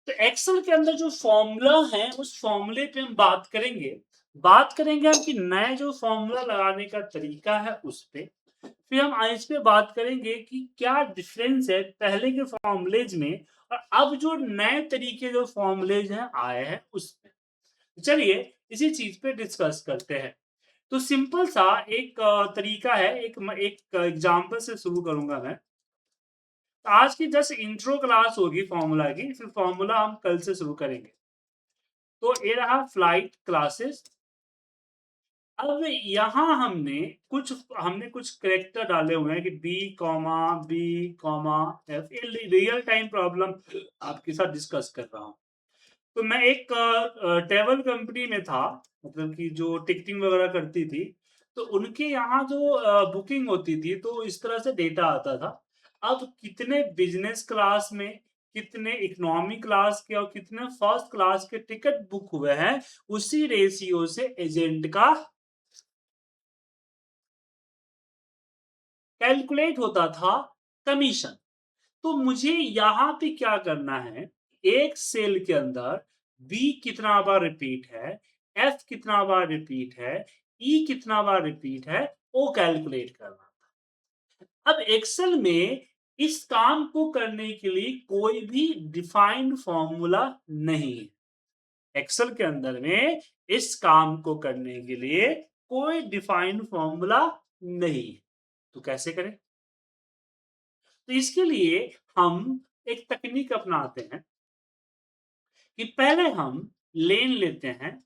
तो एक्सेल के अंदर जो फॉर्मूला है उस फॉर्मूले पे हम बात करेंगे हम कि नया जो फॉर्मूला लगाने का तरीका है उस पे। फिर हम इस पे बात करेंगे कि क्या डिफरेंस है पहले के फॉर्मूलेज में और अब जो नए तरीके जो फॉर्मूलेज हैं आए हैं उसमें। चलिए इसी चीज पे डिस्कस करते हैं। तो सिंपल सा एक तरीका है, एक एग्जांपल से शुरू करूंगा मैं। आज की जस्ट इंट्रो क्लास होगी फॉर्मूला की, फिर फॉर्मूला हम कल से शुरू करेंगे। तो ये रहा फ्लाइट क्लासेस। अब यहाँ हमने कुछ करेक्टर डाले हुए हैं कि B comma F. Real time problem आपके साथ डिस्कस कर रहा हूँ। तो मैं एक ट्रेवल कंपनी में था, मतलब कि जो टिकटिंग वगैरह करती थी। तो उनके यहाँ जो बुकिंग होती थी तो इस तरह से डेटा आता था। अब कितने बिजनेस क्लास में, कितने इकोनॉमी क्लास के और कितने फर्स्ट क्लास के टिकट बुक हुए हैं, उसी रेशियो से एजेंट का कैलकुलेट होता था कमीशन। तो मुझे यहाँ पे क्या करना है, एक सेल के अंदर बी कितना बार रिपीट है, एफ कितना बार रिपीट है, ई कितना बार रिपीट है, वो कैलकुलेट करना। अब एक्सेल में इस काम को करने के लिए कोई भी डिफाइंड फॉर्मूला नहीं है। एक्सेल के अंदर में इस काम को करने के लिए कोई डिफाइंड फॉर्मूला नहीं है। तो कैसे करें? तो इसके लिए हम एक तकनीक अपनाते हैं कि पहले हम लेन लेते हैं।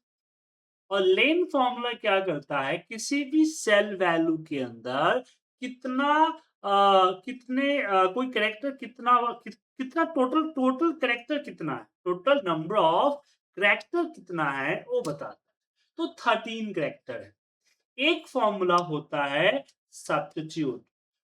और लेन फॉर्मूला क्या करता है, किसी भी सेल वैल्यू के अंदर कितना कितने कोई कैरेक्टर कितना टोटल कैरेक्टर कितना है, टोटल नंबर ऑफ कैरेक्टर कितना है वो बताता है। तो 13 कैरेक्टर है। एक फॉर्मूला होता है सब्स्टिट्यूट।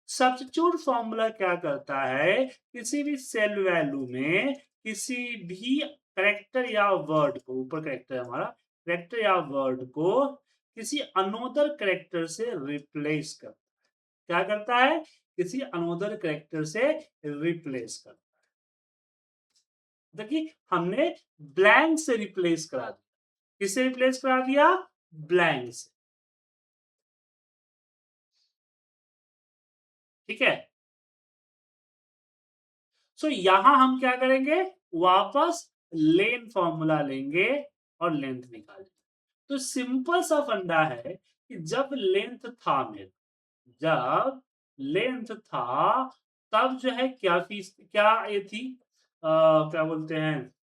सब्स्टिट्यूट फॉर्मूला क्या करता है, किसी भी सेल वैल्यू में किसी भी करेक्टर या वर्ड को, ऊपर करेक्टर है हमारा, करेक्टर या वर्ड को किसी अनोदर करेक्टर से रिप्लेस कर, क्या करता है, किसी अनोदर करेक्टर से रिप्लेस कर। देखिए हमने ब्लैंक से रिप्लेस करा दिया। किससे रिप्लेस करा दिया? ब्लैंक से। ठीक है। सो यहां हम क्या करेंगे, वापस लेन फॉर्मूला लेंगे और लेंथ निकालेंगे। तो सिंपल सा फंडा है कि जब लेंथ था मेरा, जब लेंथ था तब जो है क्या फीस, क्या ये थी, क्या बोलते हैं,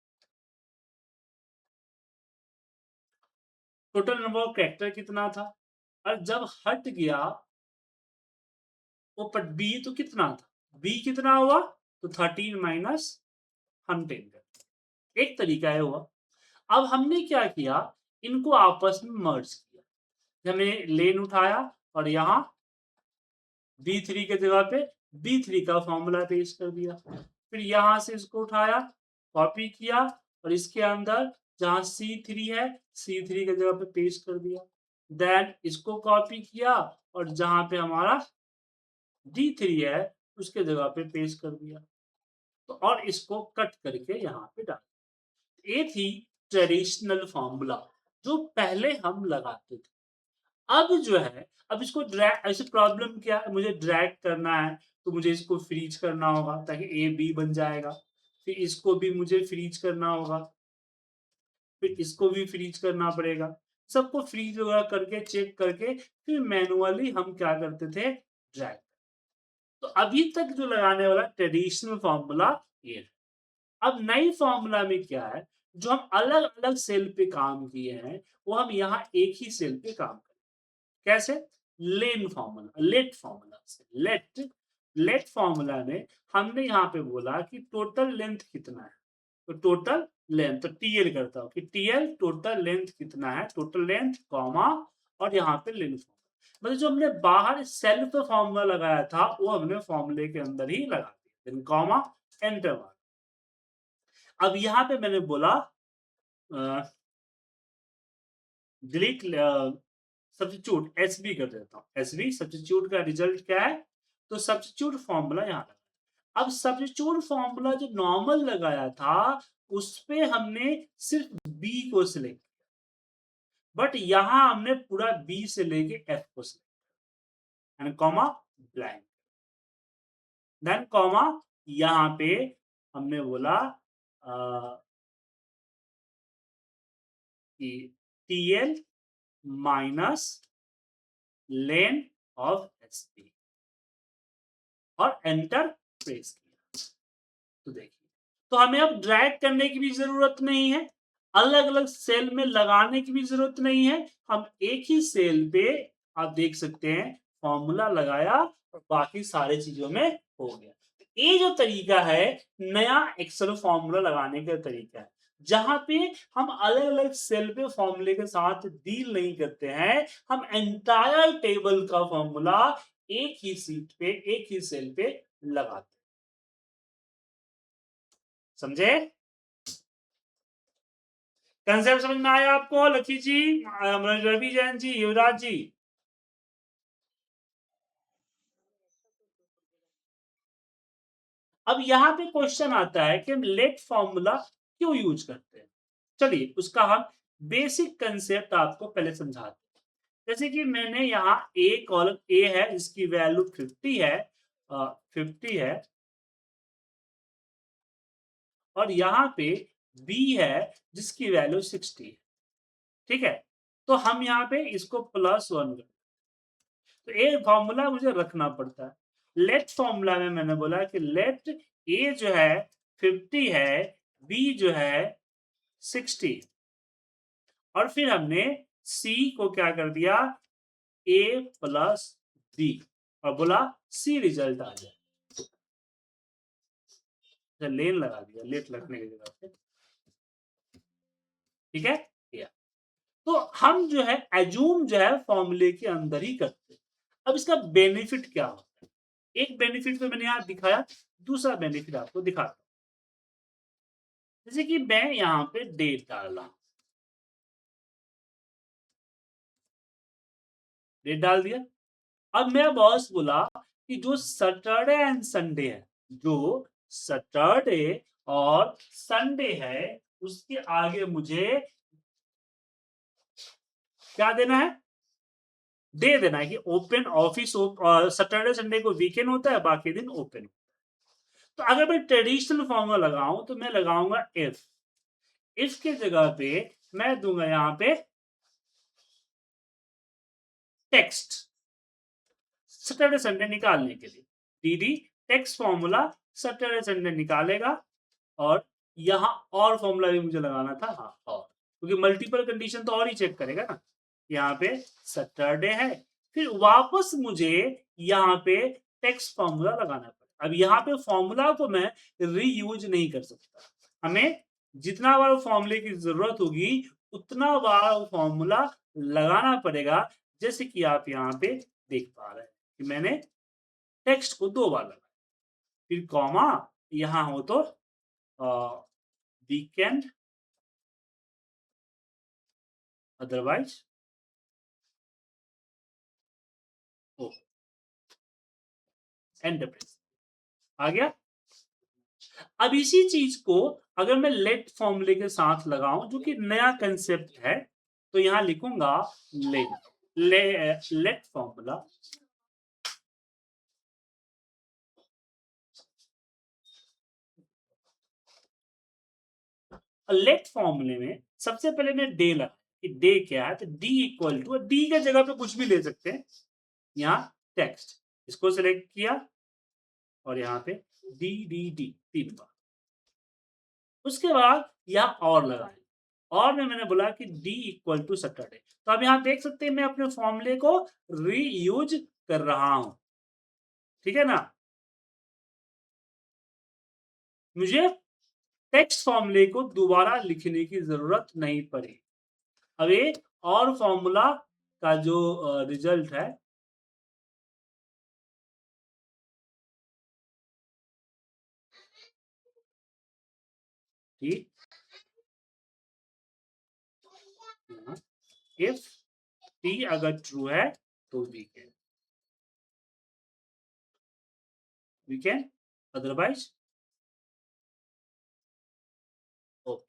टोटल नंबर ऑफ कैरेक्टर कितना था। और जब हट गया वो पर बी तो कितना था, बी कितना हुआ, तो 13 माइनस 100। एक तरीका है हुआ। अब हमने क्या किया, इनको आपस में मर्ज किया। हमने लेन उठाया और यहाँ B3 के जगह पे B3 का फॉर्मूला पेश कर दिया। फिर यहां से इसको उठाया, कॉपी किया और इसके अंदर जहां C3 है C3 के जगह पे पेश कर दिया। देन इसको कॉपी किया और जहां पे हमारा D3 है उसके जगह पे पेश कर दिया। तो और इसको कट करके यहाँ पे डाल। ये थी ट्रेडिशनल फॉर्मूला जो पहले हम लगाते थे। अब जो है, अब इसको ड्रैग, ऐसे प्रॉब्लम क्या है, मुझे ड्रैग करना है तो मुझे इसको फ्रीज करना होगा ताकि ए बी बन जाएगा। फिर इसको भी मुझे फ्रीज करना होगा, फिर इसको भी फ्रीज करना पड़ेगा। सबको फ्रीज वगैरह करके चेक करके फिर मैनुअली हम क्या करते थे, ड्रैग। तो अभी तक जो लगाने वाला ट्रेडिशनल फॉर्मूला ये है। अब नई फॉर्मूला में क्या है, जो हम अलग अलग सेल पे काम किए हैं वो हम यहाँ एक ही सेल पे काम करें। कैसे? लेन फॉर्मूला, लेट फॉर्मूला से, लेट फॉर्मूला में हमने यहाँ पे बोला कि टोटल लेंथ कितना है। तो टोटल लेंथ, तो टीएल करता हूँ कि टीएल टोटल लेंथ कितना है, टोटल लेंथ कॉमा और यहाँ पे लेंथ। मतलब जो हमने बाहर सेल्फ फॉर्मूला लगाया था वो हमने फॉर्मूले के अंदर ही लगा दिया, देन कॉमा एंटर मार। अब यहाँ पे मैंने बोला डिलीट सब्स्टिट्यूट एसबी कर देता हूँ। एसबी सब्स्टिट्यूट का रिजल्ट क्या है, तो सब्स्टिट्यूट फॉर्मूला यहाँ अब सब्स्टिट्यूट फॉर्मूला जो नॉर्मल लगाया था उस पे हमने सिर्फ बी को सिलेक्ट, बट यहां हमने पूरा बी से लेके एफ को select and comma blank, then comma यहां पे हमने बोला कि TL minus len of SP और एंटर प्रेस किया। तो देखिए, तो हमें अब ड्रैग करने की भी जरूरत नहीं है, अलग अलग सेल में लगाने की भी जरूरत नहीं है, हम एक ही सेल पे आप देख सकते हैं फॉर्मूला लगाया और बाकी सारे चीजों में हो गया। ये जो तरीका है नया एक्सेल फॉर्मूला लगाने का तरीका है, जहां पे हम अलग अलग सेल पे फॉर्मूले के साथ डील नहीं करते हैं, हम एंटायर टेबल का फॉर्मूला एक ही सीट पे एक ही सेल पे लगाते हैं। समझे? कंसेप्ट समझ में आया आपको लक्ष्मी जी, रवि जैन जी, युवराज जी? अब यहाँ पे क्वेश्चन आता है कि हम लेट फॉर्मूला क्यों यूज करते हैं। चलिए उसका हम बेसिक कंसेप्ट आपको पहले समझाते हैं। जैसे कि मैंने यहाँ ए कॉलम ए है जिसकी वैल्यू 50 है, 50 है, और यहाँ पे बी है जिसकी वैल्यू 60 है। ठीक है, तो हम यहाँ पे इसको +1 कर, तो ए फॉर्मूला मुझे रखना पड़ता है। लेट फॉर्मूला में मैंने बोला कि लेट ए जो है 50 है, बी जो है 60, और फिर हमने सी को क्या कर दिया, ए प्लस बी, और बोला सी रिजल्ट आ जाए, लेन लगा दिया लेट लगने की जगह पे। ठीक है, या तो हम जो है एज्यूम जो है फॉर्मूले के अंदर ही करते हैं। अब इसका बेनिफिट क्या होता है, एक बेनिफिट तो मैंने यहां दिखाया, दूसरा बेनिफिट आपको दिखाता हूं। जैसे कि मैं यहां पे डेट डाला, डेट डाल दिया। अब मेरा बॉस बोला कि जो सैटरडे एंड संडे है, जो सैटरडे और संडे है, उसके आगे मुझे क्या देना है, दे देना है कि ओपन ऑफिस, सैटरडे संडे को वीकेंड होता है, बाकी दिन ओपन। तो अगर मैं ट्रेडिशनल फॉर्मूला लगाऊं तो मैं लगाऊंगा इफ, इफ के जगह पे मैं दूंगा यहां पे टेक्स्ट, सैटरडे संडे निकालने के लिए दीदी टेक्स्ट फॉर्मूला सैटरडे संडे निकालेगा, और यहां और फॉर्मूला भी मुझे लगाना था, हाँ और, क्योंकि मल्टीपल कंडीशन तो और ही चेक करेगा ना। यहाँ पे सैटरडे है, फिर वापस मुझे यहाँ पे टेक्स्ट फॉर्मूला लगाना पड़ेगा। अब यहाँ पे फॉर्मूला को मैं रीयूज नहीं कर सकता, हमें जितना बार फॉर्मूले की जरूरत होगी उतना बार फॉर्मूला लगाना पड़ेगा। जैसे कि आप यहाँ पे देख पा रहे हैं कि मैंने टेक्स्ट को 2 बार लगाया, फिर कॉमा यहां हो तो वीकेंड, अदरवाइज ओ, एंड आ गया। अब इसी चीज को अगर मैं लेट फॉर्मूले के साथ लगाऊं जो कि नया कंसेप्ट है, तो यहां लिखूंगा लेट, लेट फॉर्मूला, लेट फॉर्मूले में सबसे पहले मैं डे लगा कि डे क्या है, तो डी इक्वल टू, डी के जगह पे कुछ भी ले सकते हैं, यहाँ टेक्स्ट, इसको सिलेक्ट किया और यहाँ पे डी डी डी 3 बार, उसके बाद यहाँ और लगाए, और में मैंने बोला कि डी इक्वल टू सैटरडे। तो अब यहाँ देख सकते हैं मैं अपने फॉर्मूले को रीयूज कर रहा हूं, ठीक है ना। मुझे टेक्स्ट फॉर्मूले को दोबारा लिखने की जरूरत नहीं पड़ी। अब एक और फॉर्मूला का जो रिजल्ट है, इफ टी अगर ट्रू है तो वीकेंड, वीकेंड अदरवाइज ओके।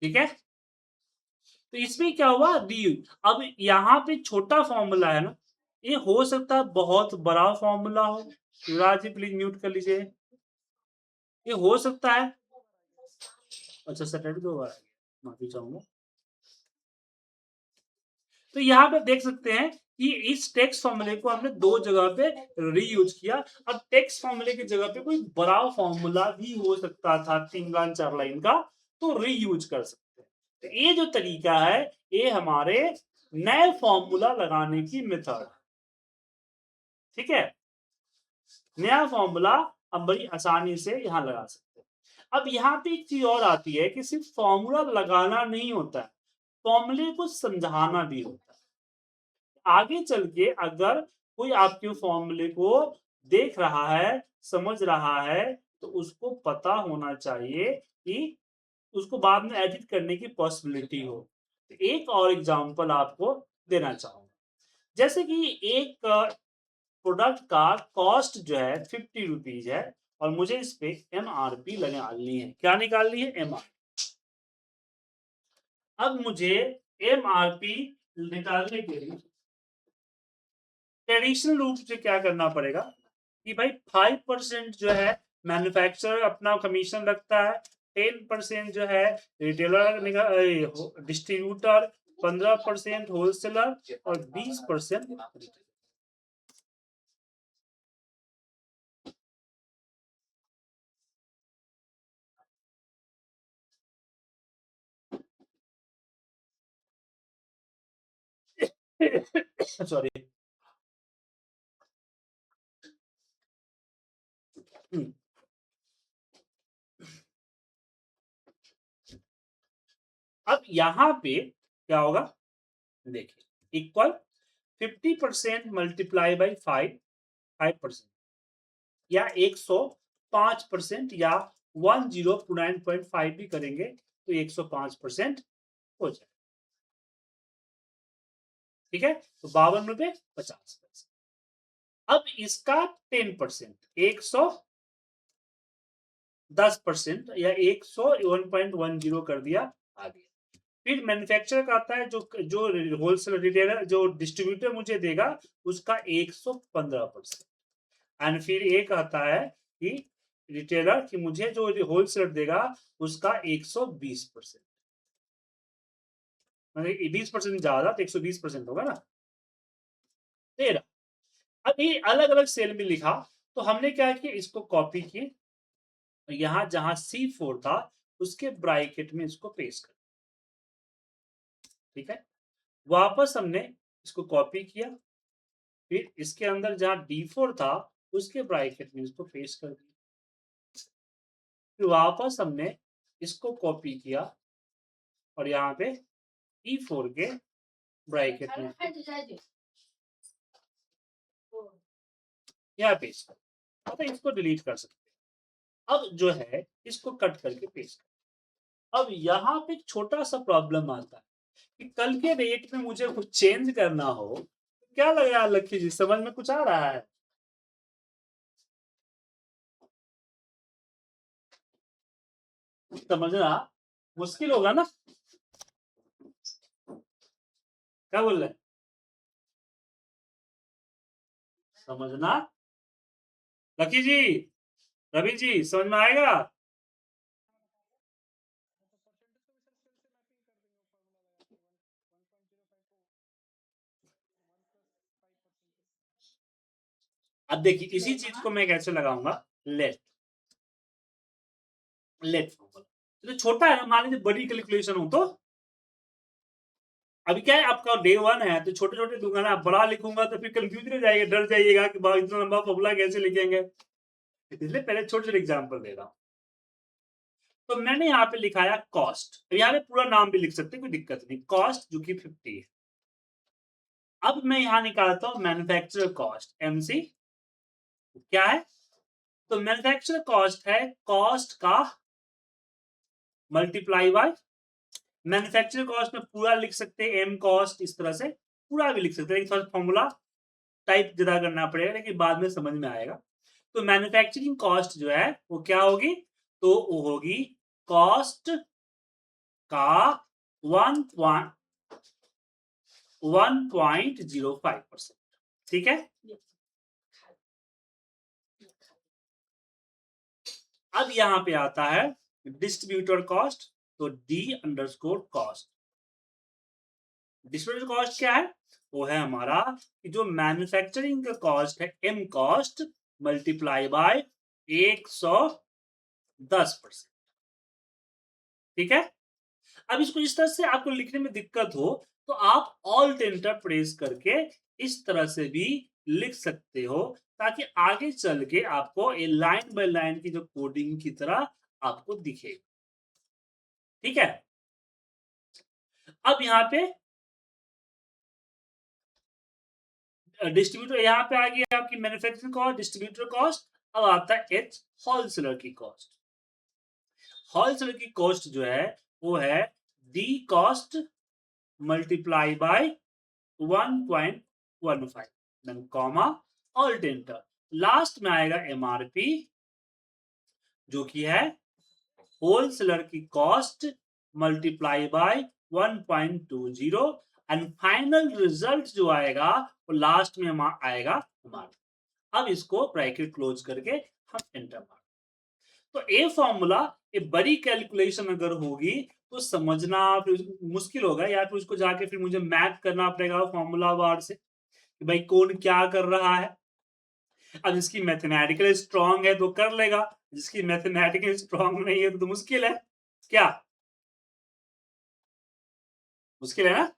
ठीक है, तो इसमें क्या हुआ डी। अब यहाँ पे छोटा फॉर्मूला है ना, ये हो सकता है बहुत बड़ा फॉर्मूला हो। युवराज जी प्लीज म्यूट कर लीजिए। ये हो सकता है, अच्छा सैटरडे 2 बार, माफी चाहूंगा। तो यहाँ पे देख सकते हैं कि इस टेक्स्ट फॉर्मूले को हमने दो जगह पे रीयूज किया। अब टेक्स्ट फॉर्मूले की जगह पे कोई बड़ा फॉर्मूला भी हो सकता था 3 लाइन 4 लाइन का, तो रीयूज कर सकते हैं। तो ये जो तरीका है ये हमारे नए फॉर्मूला लगाने की मेथड, ठीक है। नया फॉर्मूला हम बड़ी आसानी से यहां लगा सकते हैं। अब यहाँ पे एक चीज और आती है कि सिर्फ फॉर्मूला लगाना नहीं होता है, फॉर्मूले को समझाना भी होता है। आगे चल के अगर कोई आपके फॉर्मूले को देख रहा है, समझ रहा है, तो उसको पता होना चाहिए कि उसको बाद में एडिट करने की पॉसिबिलिटी हो। तो एक और एग्जांपल आपको देना चाहूंगा। जैसे कि एक प्रोडक्ट का कॉस्ट जो है 50 रुपीज है और मुझे इस पे MRP निकालनी है। क्या निकालनी है? MRP। अब मुझे MRP निकालने के लिए ट्रेडिशनल रूप से क्या करना पड़ेगा कि भाई 5% जो है मैन्युफैक्चरर अपना कमीशन रखता है, 10% जो है रिटेलर, डिस्ट्रीब्यूटर, 15% होलसेलर और 20% सॉरी। अब यहां पे क्या होगा, देखिए इक्वल 50% मल्टीप्लाई बाई 5% या 105% या 1029.5 भी करेंगे तो 105% हो जाए। ठीक है, तो 52 रुपए 50 पैसे। अब इसका 10% 110% या 101.10 कर दिया आगे। फिर मैन्युफैक्चरर का आता है जो जो होलसेल रिटेलर जो डिस्ट्रीब्यूटर मुझे देगा उसका 115%। एंड फिर एक आता है कि रिटेलर कि मुझे जो होलसेलर देगा उसका 120%, मतलब 20% ज्यादा तो 120% होगा ना। 13। अब ये अलग अलग सेल में लिखा, तो हमने क्या किया, इसको कॉपी किए, यहां जहां C4 था उसके ब्रैकेट में इसको पेस्ट कर। ठीक है, वापस हमने इसको कॉपी किया, फिर इसके अंदर जहां D4 था उसके ब्रैकेट में इसको पेस्ट कर दिया, फिर वापस हमने इसको कॉपी किया और यहाँ पे E4 के ब्रैकेट में यहाँ पेस्ट कर, मतलब इसको डिलीट कर सकते हैं। अब जो है इसको कट करके पेस्ट कर। अब यहाँ पे एक छोटा सा प्रॉब्लम आता है कि कल के डेट में मुझे कुछ चेंज करना हो, क्या लग रहा है लक्की जी, समझ में कुछ आ रहा है? समझना मुश्किल होगा ना, क्या बोल रहे हैं? समझना लकी जी, रवि जी, समझ में आएगा? अब देखिए इसी चीज को मैं कैसे लगाऊंगा, लेट लेट फॉर्मूला। तो छोटा है, मान लीजिए बड़ी कैलकुलेशन हो तो अभी क्या है आपका डे 1 है तो छोटे छोटे दूंगा ना, बड़ा लिखूंगा तो फिर कंफ्यूज हो जाएगा, डर जाइएगा कि इतना लंबा फॉर्मूला कैसे लिखेंगे, इसलिए पहले छोटे छोटे एग्जाम्पल दे रहा हूं। तो मैंने यहाँ पे लिखाया कॉस्ट, यहाँ पे पूरा नाम भी लिख सकते हैं, कोई दिक्कत नहीं, कॉस्ट जो कि 50 है। अब मैं यहाँ निकालता हूँ मैन्युफैक्चरर कॉस्ट, MC क्या है, तो मैन्युफैक्चरर कॉस्ट है कॉस्ट का मल्टीप्लाई बाय मैन्युफैक्चरर कॉस्ट में पूरा लिख सकते हैं M कॉस्ट, इस तरह से पूरा भी लिख सकते हैं, थोड़ा फॉर्मूला टाइप ज्यादा करना पड़ेगा लेकिन बाद में समझ में आएगा। तो मैन्युफैक्चरिंग कॉस्ट जो है वो क्या होगी, तो वो होगी कॉस्ट का 1.05%। ठीक है, अब यहां पे आता है डिस्ट्रीब्यूटर कॉस्ट। तो D underscore cost, distributor cost क्या है, वो है हमारा कि जो मैन्युफैक्चरिंग का कॉस्ट है एम कॉस्ट मल्टीप्लाई बाय 110%। ठीक है, अब इसको इस तरह से आपको लिखने में दिक्कत हो तो आप ऑल्ट एंटर प्रेस करके इस तरह से भी लिख सकते हो, ताकि आगे चल के आपको ए लाइन बाय लाइन की जो कोडिंग की तरह आपको दिखे। ठीक है, अब यहाँ पे डिस्ट्रीब्यूटर यहाँ पे आ गया आपकी मैन्युफैक्चरिंग कॉस्ट, डिस्ट्रीब्यूटर कॉस्ट। अब आता है एच होलसेलर की कॉस्ट। होलसेलर की कॉस्ट जो है वो है D cost multiply by 1.15 then comma alt enter. Last में आएगा एमआरपी जो कि है होलसेलर की cost multiply by 1.20 and final result जो आएगा वो लास्ट में आएगा एमआरपी। अब इसको ब्रैकेट क्लोज करके हम एंटर मार। तो ए फॉर्मूला, ये बड़ी कैलकुलेशन अगर होगी तो समझना फिर मुश्किल होगा, या फिर उसको जाके फिर मुझे मैथ करना पड़ेगा फॉर्मूला वार से कि भाई कौन क्या कर रहा है। अब जिसकी मैथमेटिकल स्ट्रांग है तो कर लेगा, जिसकी मैथमेटिकल स्ट्रांग नहीं है तो मुश्किल है। क्या मुश्किल है ना।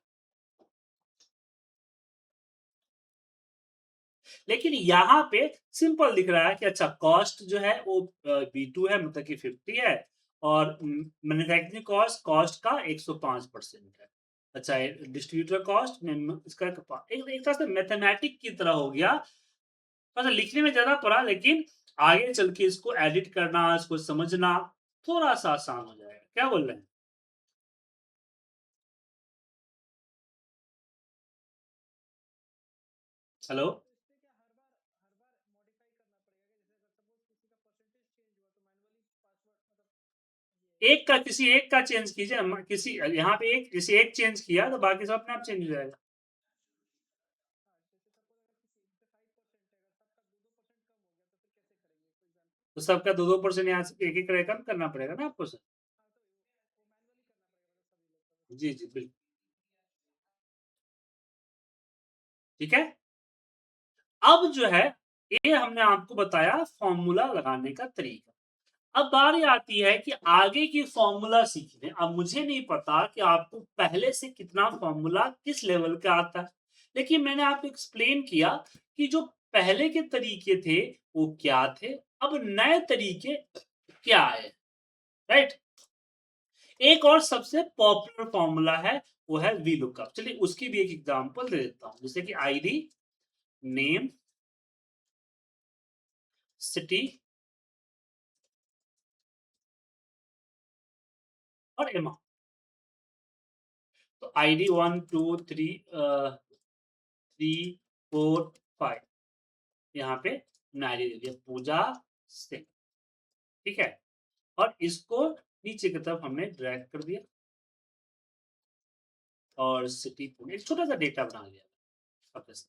लेकिन यहाँ पे सिंपल दिख रहा है कि अच्छा कॉस्ट जो है वो B2 है, मतलब कि 50 है, और मैन्युफैक्चरिंग कॉस्ट कॉस्ट का 105% है। अच्छा डिस्ट्रीब्यूटर कॉस्ट इसका एक तरह से मैथमेटिक की तरह हो गया, मतलब लिखने में ज्यादा पड़ा लेकिन आगे चल के इसको एडिट करना, इसको समझना थोड़ा सा आसान हो जाएगा। क्या बोल रहे हैं? हेलो, एक का किसी एक का चेंज कीजिए, किसी यहाँ पे एक किसी एक चेंज किया तो बाकी सब अपने आप चेंज हो जाएगा। तो सबका 2-2% यहाँ से एक एक कम करना पड़ेगा ना आपको सर। जी जी बिल्कुल। ठीक है, अब जो है ये हमने आपको बताया फॉर्मूला लगाने का तरीका। अब बारी आती है कि आगे की फॉर्मूला सीखने। अब मुझे नहीं पता कि आपको पहले से कितना फॉर्मूला किस लेवल का आता है, लेकिन मैंने आपको एक्सप्लेन किया कि जो पहले के तरीके थे वो क्या थे, अब नए तरीके क्या है। राइट, एक और सबसे पॉपुलर फॉर्मूला है वो है वी लुकअप। चलिए उसकी भी एक एग्जांपल दे देता हूं, जैसे कि आईडी, नेम, सिटी और अमाउंट। तो आईडी 1 2 3 4 5, यहाँ पे नारी दे दिया पूजा सिंह। ठीक है, और इसको नीचे की तरफ हमने ड्रैग कर दिया और सिटी पुणे, एक छोटा सा डेटा बना लिया अपने से।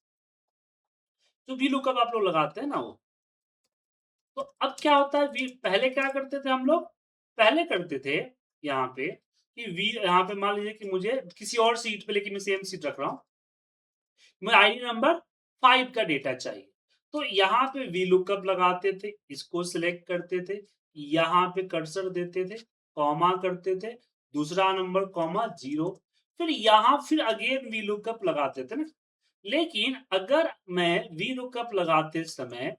जो वी लुकअप आप लोग लगाते हैं ना वो, तो अब क्या होता है, पहले क्या करते थे हम लोग, पहले करते थे यहाँ पे कि वी, यहाँ पे मान लीजिए कि मुझे किसी और सीट पे, लेकिन मैं सेम सीट रख रहा हूँ, मुझे आईडी नंबर 5 का डेटा चाहिए। तो यहाँ पे वी लुकअप लगाते थे, इसको सिलेक्ट करते थे, यहाँ पे कर्सर देते थे, कॉमा करते थे, दूसरा नंबर कॉमा 0, फिर यहाँ फिर अगेन वी लुकअप लगाते थे ना। लेकिन अगर मैं वी लुकअप लगाते समय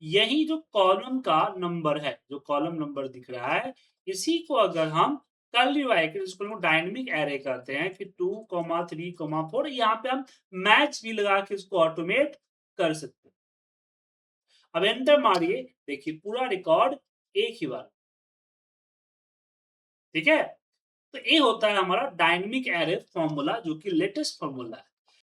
यही जो कॉलम का नंबर है, जो कॉलम नंबर दिख रहा है, इसी को अगर हम कर्ली ब्रैकेट, इसको हम डायनेमिक एरे कहते हैं कि 2, 3, 4, यहाँ पे हम मैच भी लगा के इसको ऑटोमेट कर सकते हैं। अब एंटर मारिए, देखिए पूरा रिकॉर्ड एक ही बार। ठीक है, तो ये होता है हमारा डायनेमिक एरे फॉर्मूला, जो कि लेटेस्ट फॉर्मूला है।